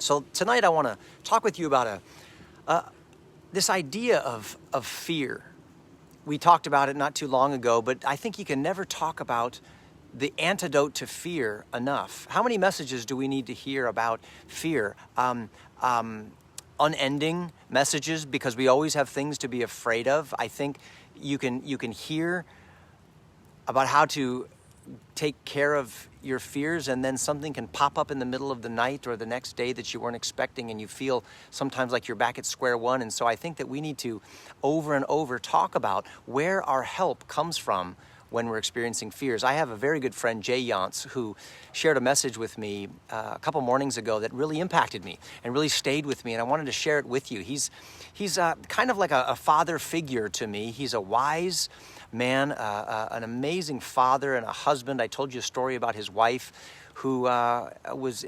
So tonight I want to talk with you about this idea of fear. We talked about it not too long ago, but I think you can never talk about the antidote to fear enough. How many messages do we need to hear about fear? Unending messages, because we always have things to be afraid of. I think you can hear about how to take care of your fears, and then something can pop up in the middle of the night or the next day that you weren't expecting, and you feel sometimes like you're back at square one. And so I think that we need to over and over talk about where our help comes from when we're experiencing fears. I have a very good friend, Jay Yance, who shared a message with me a couple mornings ago that really impacted me and really stayed with me, and I wanted to share it with you. He's kind of like a father figure to me. He's a wise man, an amazing father and a husband. I told you a story about his wife who was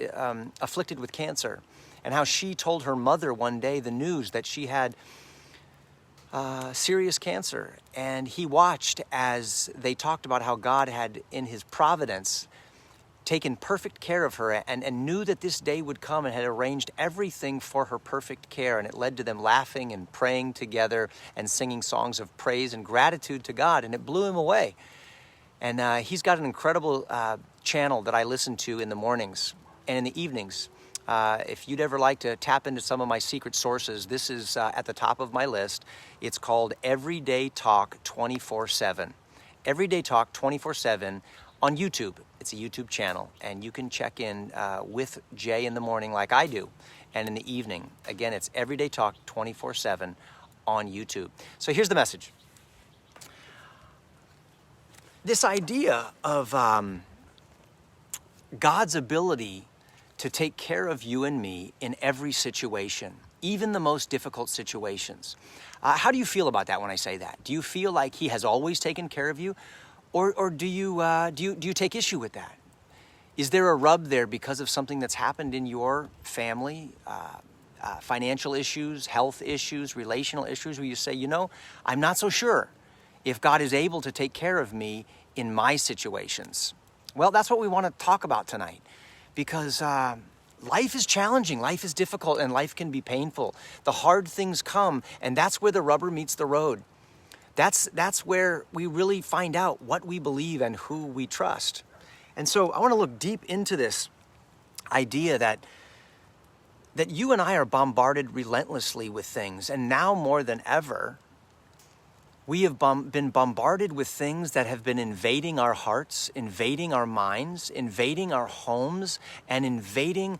afflicted with cancer, and how she told her mother one day the news that she had serious cancer. And he watched as they talked about how God had, in his providence, taken perfect care of her, and knew that this day would come, and had arranged everything for her perfect care. And it led to them laughing and praying together and singing songs of praise and gratitude to God, and it blew him away. And he's got an incredible channel that I listen to in the mornings and in the evenings. If you'd ever like to tap into some of my secret sources, this is at the top of my list. It's called Everyday Talk 24/7. Everyday Talk 24/7 on YouTube. It's a YouTube channel, and you can check in with Jay in the morning like I do, and in the evening. Again, it's Everyday Talk 24/7 on YouTube. So here's the message. This idea of God's ability to take care of you and me in every situation, even the most difficult situations. How do you feel about that when I say that? Do you feel like he has always taken care of you? Or do you take issue with that? Is there a rub there because of something that's happened in your family, financial issues, health issues, relational issues, where you say, I'm not so sure if God is able to take care of me in my situations? Well, that's what we want to talk about tonight, because life is challenging, life is difficult, and life can be painful. The hard things come, and that's where the rubber meets the road. That's where we really find out what we believe and who we trust. And so I want to look deep into this idea that you and I are bombarded relentlessly with things. And now more than ever, we have been bombarded with things that have been invading our hearts, invading our minds, invading our homes, and invading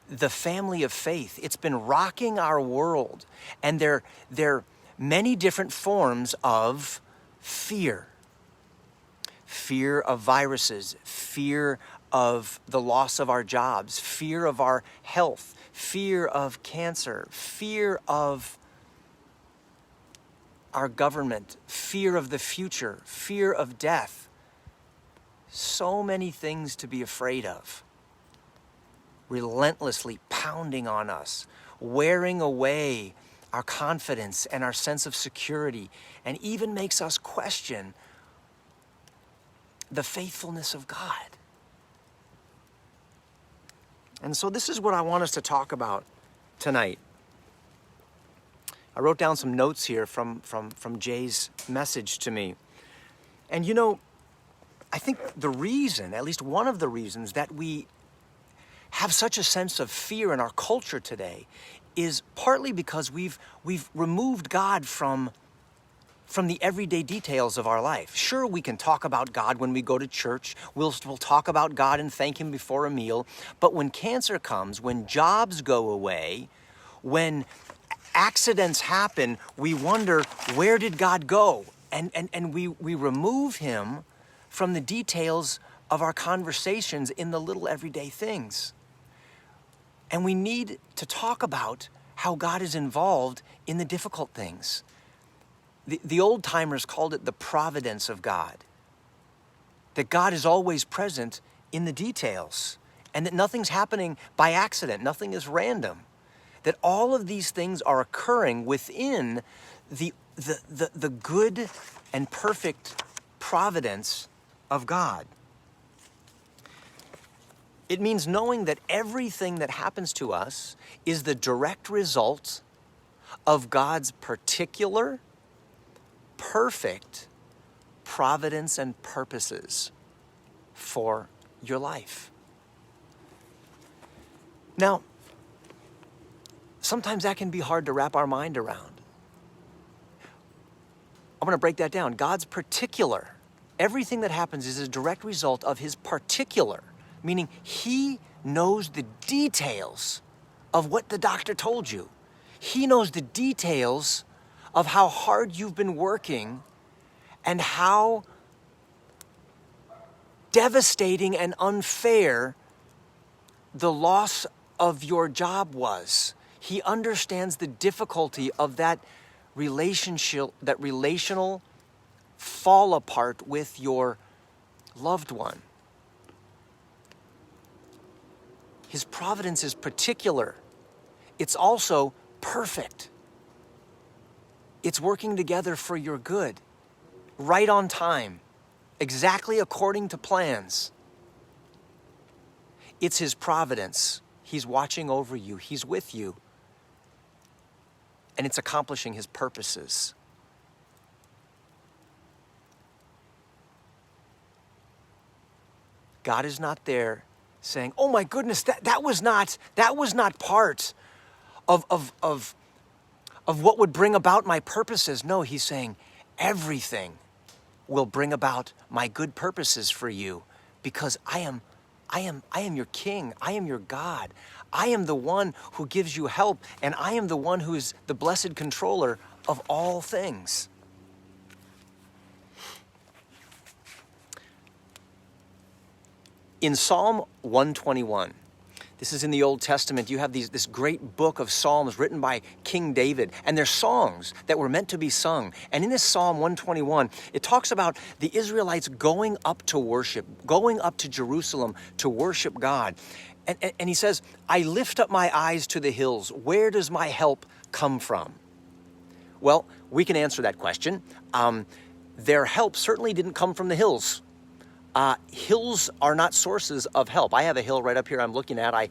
the family of faith. It's been rocking our world. And they're many different forms of fear. Fear of viruses, fear of the loss of our jobs, fear of our health, fear of cancer, fear of our government, fear of the future, fear of death. So many things to be afraid of. Relentlessly pounding on us, wearing away our confidence and our sense of security, and even makes us question the faithfulness of God. And so this is what I want us to talk about tonight. I wrote down some notes here from Jay's message to me. And I think the reason, at least one of the reasons, that we have such a sense of fear in our culture today is partly because we've removed God from the everyday details of our life. Sure, we can talk about God when we go to church. We'll talk about God and thank him before a meal. But when cancer comes, when jobs go away, when accidents happen, we wonder, where did God go? And we remove him from the details of our conversations in the little everyday things. And we need to talk about how God is involved in the difficult things. The old timers called it the providence of God. That God is always present in the details, and that nothing's happening by accident, nothing is random. That all of these things are occurring within the good and perfect providence of God. It means knowing that everything that happens to us is the direct result of God's particular, perfect providence and purposes for your life. Now, sometimes that can be hard to wrap our mind around. I'm going to break that down. God's particular, everything that happens is a direct result of his particular, meaning he knows the details of what the doctor told you. He knows the details of how hard you've been working and how devastating and unfair the loss of your job was. He understands the difficulty of that relationship, that relational fall apart with your loved one. His providence is particular. It's also perfect. It's working together for your good, right on time, exactly according to plans. It's his providence. He's watching over you. He's with you. And it's accomplishing his purposes. God is not there saying, oh my goodness, that was not part of what would bring about my purposes. No, he's saying everything will bring about my good purposes for you because I am your king. I am your God. I am the one who gives you help, and I am the one who is the blessed controller of all things. In Psalm 121, this is in the Old Testament, you have this great book of Psalms written by King David, and they're songs that were meant to be sung. And in this Psalm 121, it talks about the Israelites going up to worship, going up to Jerusalem to worship God. And he says, I lift up my eyes to the hills. Where does my help come from? Well, we can answer that question. Their help certainly didn't come from the hills. Hills are not sources of help. I have a hill right up here I'm looking at. I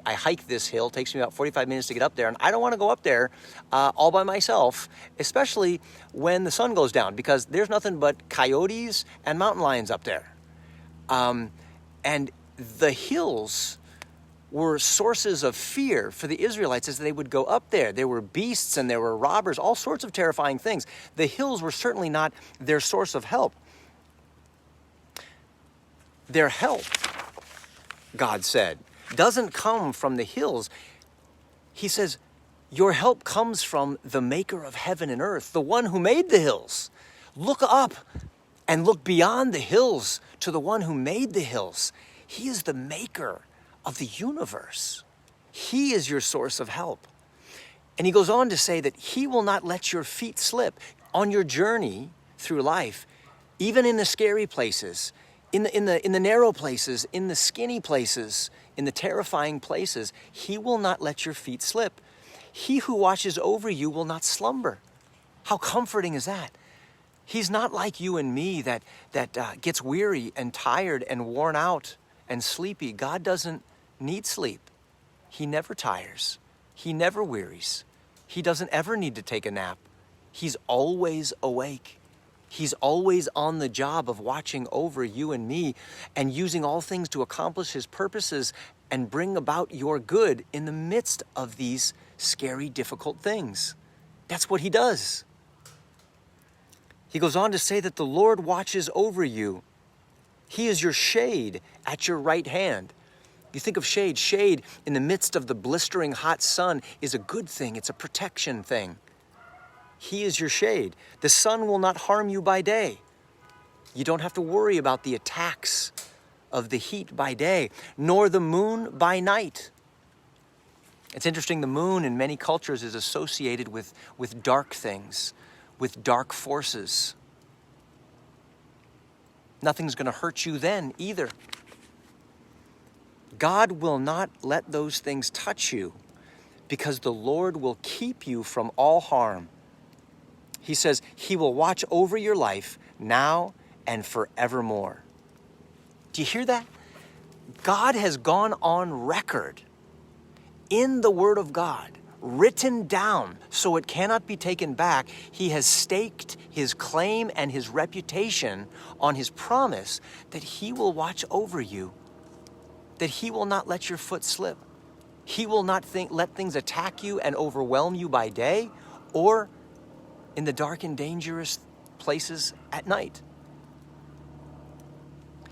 hike this hill. It takes me about 45 minutes to get up there. And I don't want to go up there all by myself, especially when the sun goes down, because there's nothing but coyotes and mountain lions up there. And the hills were sources of fear for the Israelites as they would go up there. There were beasts and there were robbers, all sorts of terrifying things. The hills were certainly not their source of help. Their help, God said, doesn't come from the hills. He says, your help comes from the maker of heaven and earth, the one who made the hills. Look up and look beyond the hills to the one who made the hills. He is the maker of the universe. He is your source of help. And he goes on to say that he will not let your feet slip on your journey through life, even in the scary places, in the narrow places, in the skinny places, in the terrifying places. He will not let your feet slip. He who watches over you will not slumber. How comforting is that? He's not like you and me that gets weary and tired and worn out and sleepy. God doesn't need sleep. He never tires. He never wearies. He doesn't ever need to take a nap. He's always awake. He's always on the job of watching over you and me and using all things to accomplish his purposes and bring about your good in the midst of these scary, difficult things. That's what he does. He goes on to say that the Lord watches over you. He is your shade at your right hand. You think of shade. Shade in the midst of the blistering hot sun is a good thing. It's a protection thing. He is your shade. The sun will not harm you by day. You don't have to worry about the attacks of the heat by day, nor the moon by night. It's interesting, the moon in many cultures is associated with dark things, with dark forces. Nothing's going to hurt you then either. God will not let those things touch you because the Lord will keep you from all harm. He says he will watch over your life now and forevermore. Do you hear that? God has gone on record in the Word of God, written down so it cannot be taken back. He has staked his claim and his reputation on his promise that he will watch over you, that he will not let your foot slip. He will not let things attack you and overwhelm you by day or in the dark and dangerous places at night.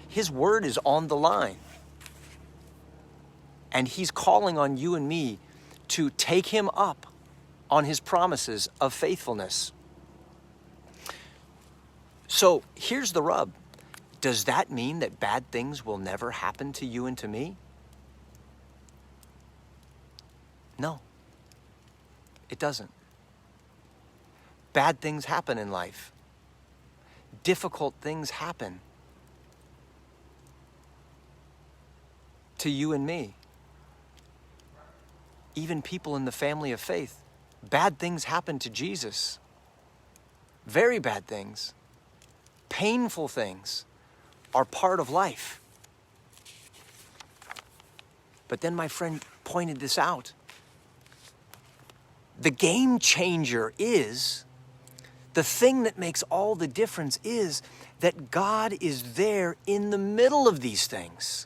His word is on the line. And he's calling on you and me to take him up on his promises of faithfulness. So here's the rub. Does that mean that bad things will never happen to you and to me? No, it doesn't. Bad things happen in life. Difficult things happen to you and me. Even people in the family of faith. Bad things happen to Jesus. Very bad things. Painful things are part of life. But then my friend pointed this out. The game changer is, the thing that makes all the difference is that God is there in the middle of these things.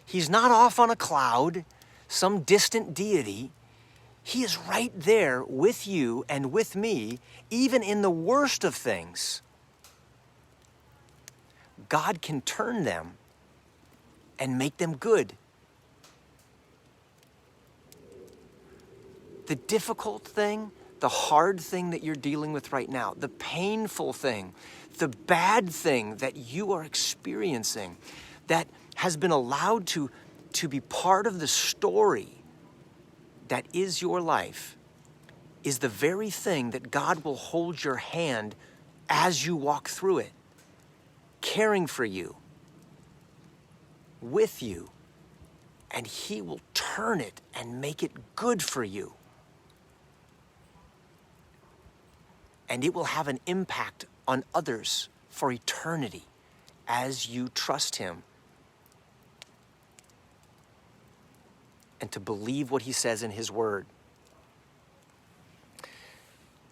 He's not off on a cloud, some distant deity. He is right there with you and with me, even in the worst of things. God can turn them and make them good. The difficult thing, the hard thing that you're dealing with right now, the painful thing, the bad thing that you are experiencing that has been allowed to be part of the story that is your life, is the very thing that God will hold your hand as you walk through it, caring for you, with you, and he will turn it and make it good for you. And it will have an impact on others for eternity as you trust him and to believe what he says in his word.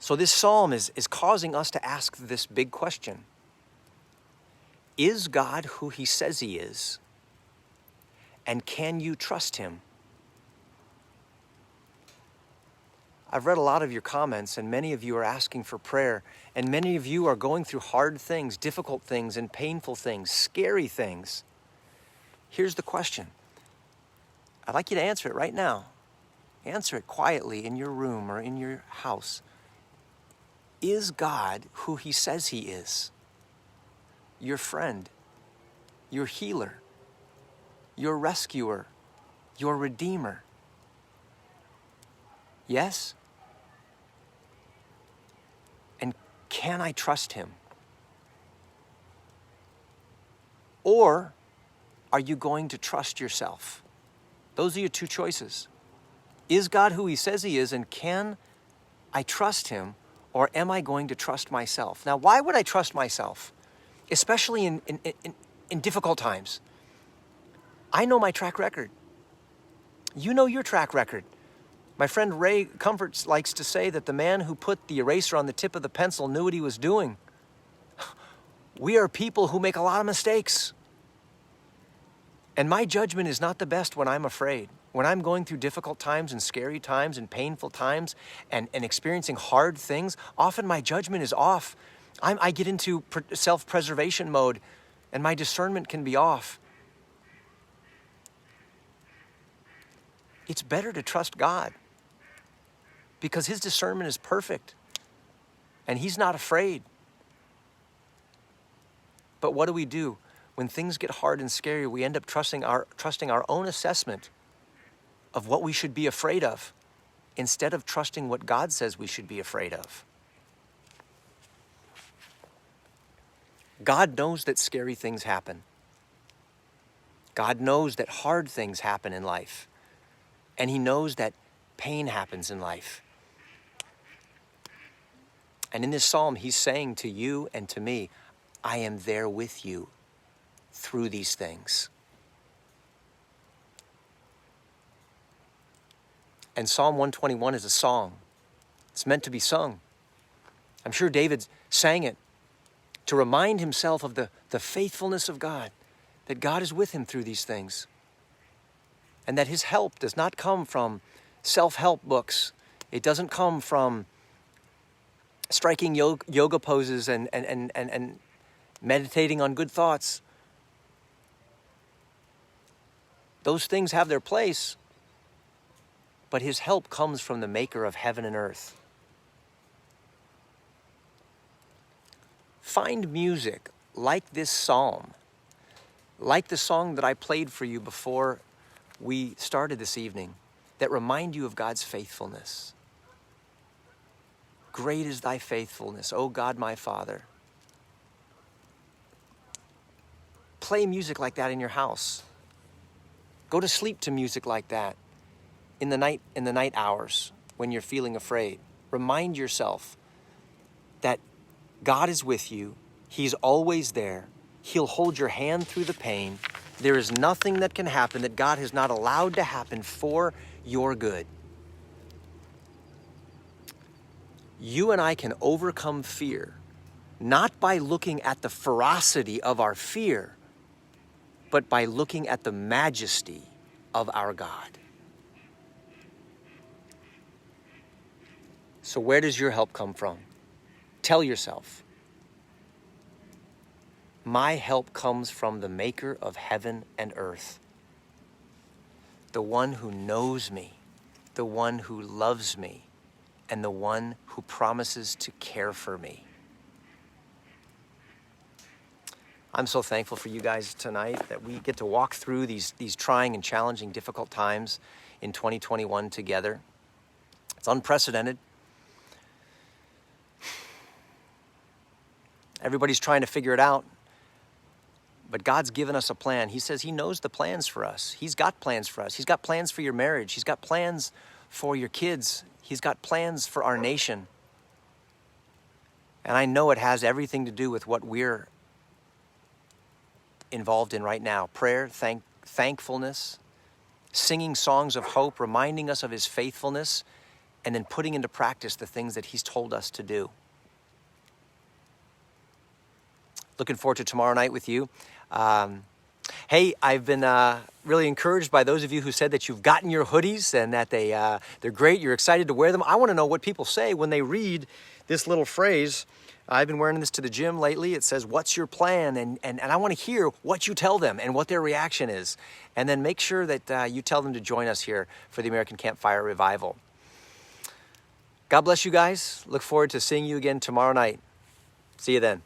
So this psalm is causing us to ask this big question. Is God who he says he is? And can you trust him? I've read a lot of your comments, and many of you are asking for prayer, and many of you are going through hard things, difficult things, and painful things, scary things. Here's the question. I'd like you to answer it right now. Answer it quietly in your room or in your house. Is God who he says he is? Your friend, your healer, your rescuer, your redeemer? Yes? And can I trust him? Or are you going to trust yourself? Those are your two choices. Is God who he says he is, and can I trust him, or am I going to trust myself? Now, why would I trust myself? Especially in difficult times. I know my track record. You know your track record. My friend Ray Comforts likes to say that the man who put the eraser on the tip of the pencil knew what he was doing. We are people who make a lot of mistakes. And my judgment is not the best when I'm afraid. When I'm going through difficult times and scary times and painful times and experiencing hard things, often my judgment is off. I get into self-preservation mode, and my discernment can be off. It's better to trust God because his discernment is perfect and he's not afraid. But what do? When things get hard and scary, we end up trusting our own assessment of what we should be afraid of instead of trusting what God says we should be afraid of. God knows that scary things happen. God knows that hard things happen in life. And he knows that pain happens in life. And in this psalm, he's saying to you and to me, I am there with you through these things. And Psalm 121 is a song. It's meant to be sung. I'm sure David sang it to remind himself of the faithfulness of God, that God is with him through these things, and that his help does not come from self-help books. It doesn't come from striking yoga poses and meditating on good thoughts. Those things have their place, but his help comes from the maker of heaven and earth. Find music like this psalm, like the song that I played for you before we started this evening, that remind you of God's faithfulness. Great is thy faithfulness, O God, my Father. Play music like that in your house. Go to sleep to music like that in the night hours when you're feeling afraid. Remind yourself that God is with you. He's always there. He'll hold your hand through the pain. There is nothing that can happen that God has not allowed to happen for your good. You and I can overcome fear, not by looking at the ferocity of our fear, but by looking at the majesty of our God. So where does your help come from? Tell yourself, my help comes from the maker of heaven and earth, the one who knows me, the one who loves me, and the one who promises to care for me. I'm so thankful for you guys tonight that we get to walk through these trying and challenging, difficult times in 2021 together. It's unprecedented. Everybody's trying to figure it out. But God's given us a plan. He says he knows the plans for us. He's got plans for us. He's got plans for your marriage. He's got plans for your kids. He's got plans for our nation. And I know it has everything to do with what we're involved in right now. Prayer, thankfulness, singing songs of hope, reminding us of his faithfulness, and then putting into practice the things that he's told us to do. Looking forward to tomorrow night with you. Hey, I've been really encouraged by those of you who said that you've gotten your hoodies and that they're great. You're excited to wear them. I want to know what people say when they read this little phrase. I've been wearing this to the gym lately. It says, what's your plan? And I want to hear what you tell them and what their reaction is. And then make sure that you tell them to join us here for the American Campfire Revival. God bless you guys. Look forward to seeing you again tomorrow night. See you then.